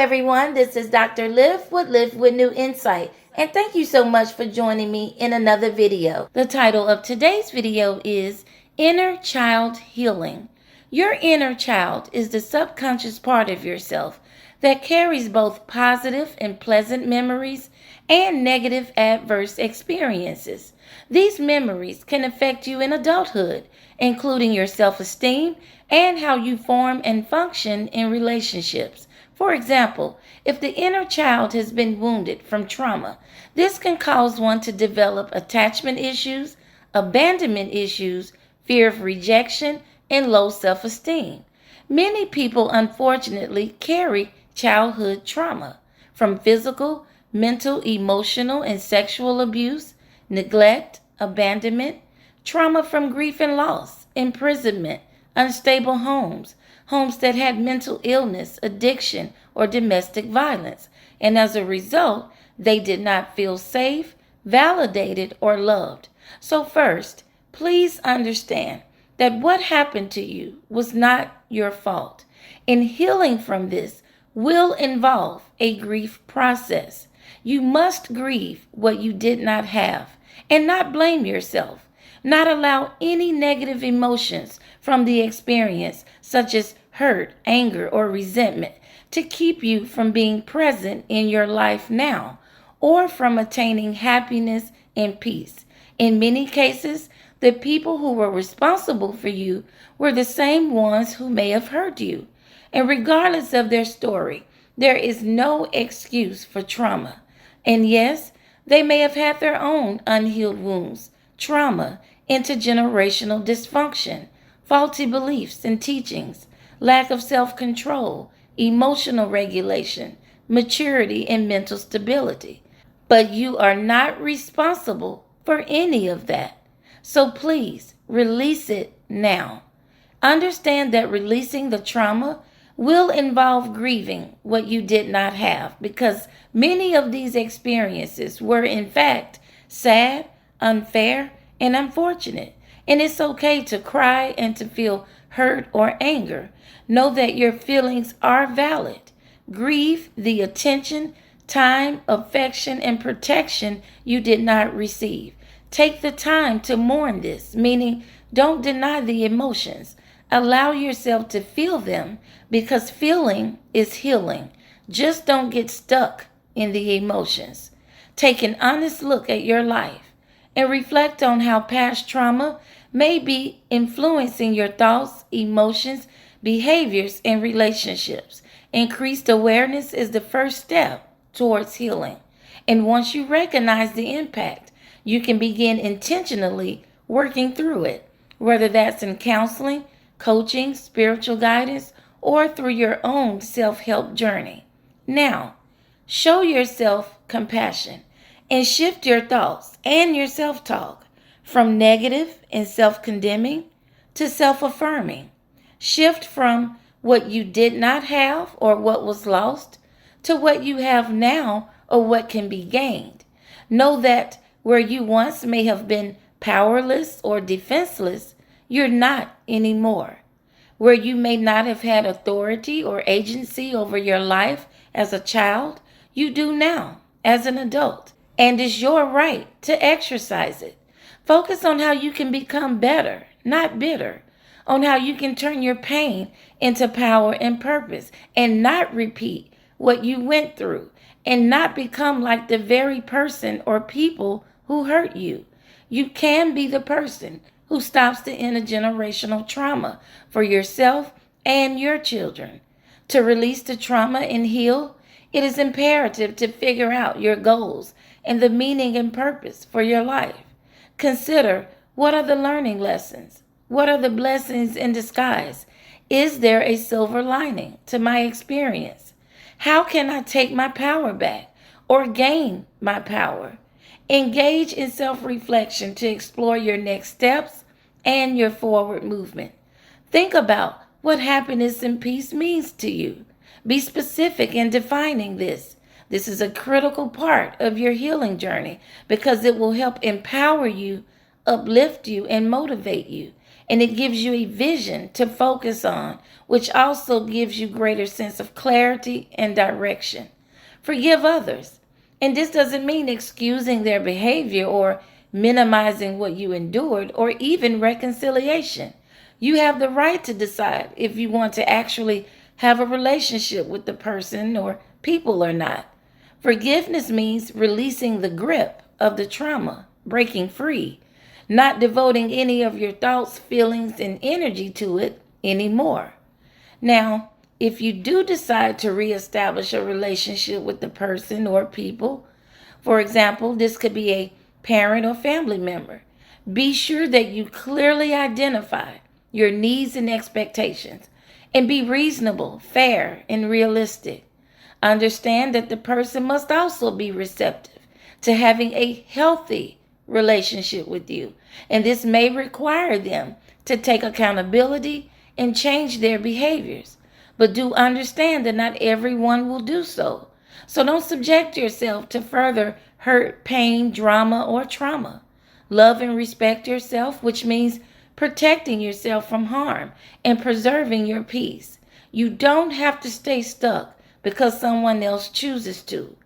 everyone. This is Dr. Live with New Insight. And thank you so much for joining me in another video. The title of today's video is Inner Child Healing. Your inner child is the subconscious part of yourself that carries both positive and pleasant memories and negative adverse experiences. These memories can affect you in adulthood, including your self-esteem and how you form and function in relationships. For example, if the inner child has been wounded from trauma, this can cause one to develop attachment issues, abandonment issues, fear of rejection, and low self-esteem. Many people unfortunately carry childhood trauma from physical, mental, emotional, and sexual abuse, neglect, abandonment, trauma from grief and loss, imprisonment, unstable homes that had mental illness, addiction, or domestic violence, and as a result, they did not feel safe, validated, or loved. So first, please understand that what happened to you was not your fault, and healing from this will involve a grief process. You must grieve what you did not have and not blame yourself. Not allow any negative emotions from the experience, such as hurt, anger, or resentment, to keep you from being present in your life now or from attaining happiness and peace. In many cases, the people who were responsible for you were the same ones who may have hurt you. And regardless of their story, there is no excuse for trauma. And yes, they may have had their own unhealed wounds, trauma, intergenerational dysfunction, faulty beliefs and teachings, lack of self-control, emotional regulation, maturity, and mental stability. But you are not responsible for any of that. So please release it now. Understand that releasing the trauma will involve grieving what you did not have, because many of these experiences were in fact sad, unfair, and unfortunate. And it's okay to cry and to feel hurt or anger. Know that your feelings are valid. Grieve the attention, time, affection, and protection you did not receive. Take the time to mourn this, meaning don't deny the emotions. Allow yourself to feel them, because feeling is healing. Just don't get stuck in the emotions. Take an honest look at your life and reflect on how past trauma may be influencing your thoughts, emotions, behaviors, and relationships. Increased awareness is the first step towards healing. And once you recognize the impact, you can begin intentionally working through it, whether that's in counseling, coaching, spiritual guidance, or through your own self-help journey. Now, show yourself compassion and shift your thoughts and your self-talk from negative and self-condemning to self-affirming. Shift from what you did not have or what was lost to what you have now or what can be gained. Know that where you once may have been powerless or defenseless, you're not anymore. Where you may not have had authority or agency over your life as a child, you do now as an adult, and it's your right to exercise it. Focus on how you can become better, not bitter, on how you can turn your pain into power and purpose, and not repeat what you went through, and not become like the very person or people who hurt you. You can be the person who stops the intergenerational trauma for yourself and your children. To release the trauma and heal, it is imperative to figure out your goals and the meaning and purpose for your life. Consider, what are the learning lessons? What are the blessings in disguise? Is there a silver lining to my experience? How can I take my power back or gain my power? Engage in self-reflection to explore your next steps and your forward movement. Think about what happiness and peace means to you. Be specific in defining this. This is a critical part of your healing journey because it will help empower you, uplift you, and motivate you. and it gives you a vision to focus on, which also gives you greater sense of clarity and direction. Forgive others. And this doesn't mean excusing their behavior or minimizing what you endured or even reconciliation. You have the right to decide if you want to actually have a relationship with the person or people or not. Forgiveness means releasing the grip of the trauma, breaking free, not devoting any of your thoughts, feelings, and energy to it anymore. Now, if you do decide to reestablish a relationship with the person or people, for example, this could be a parent or family member, be sure that you clearly identify your needs and expectations and be reasonable, fair, and realistic. Understand that the person must also be receptive to having a healthy relationship with you, and this may require them to take accountability and change their behaviors. But do understand that not everyone will do so. So don't subject yourself to further hurt, pain, drama, or trauma. Love and respect yourself, which means protecting yourself from harm and preserving your peace. You don't have to stay stuck because someone else chooses to.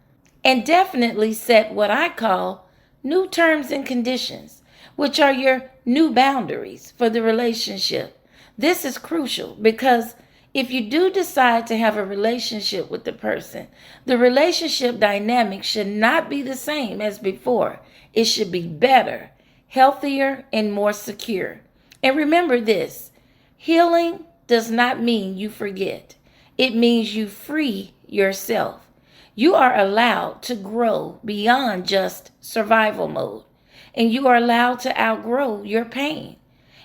And definitely set what I call new terms and conditions, which are your new boundaries for the relationship. This is crucial because if you do decide to have a relationship with the person, the relationship dynamic should not be the same as before. It should be better, healthier, and more secure. And remember this, healing does not mean you forget. It means you free yourself. You are allowed to grow beyond just survival mode, and you are allowed to outgrow your pain.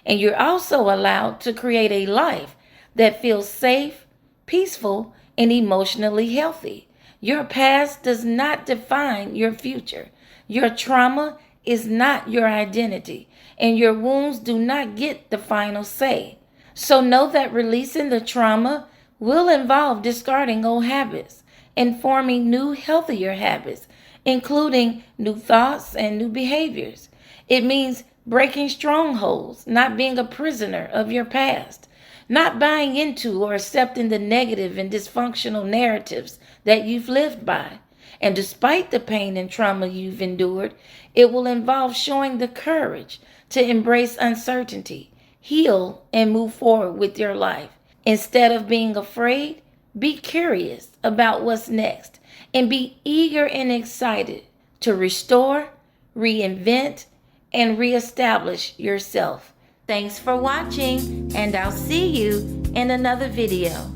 And you're also allowed to create a life that feels safe, peaceful, and emotionally healthy. Your past does not define your future. Your trauma is not your identity, and your wounds do not get the final say. So know that releasing the trauma will involve discarding old habits and forming new, healthier habits, including new thoughts and new behaviors. It means breaking strongholds, not being a prisoner of your past, not buying into or accepting the negative and dysfunctional narratives that you've lived by. And despite the pain and trauma you've endured, it will involve showing the courage to embrace uncertainty, heal, and move forward with your life. Instead of being afraid, be curious about what's next and be eager and excited to restore, reinvent, and reestablish yourself. Thanks for watching, and I'll see you in another video.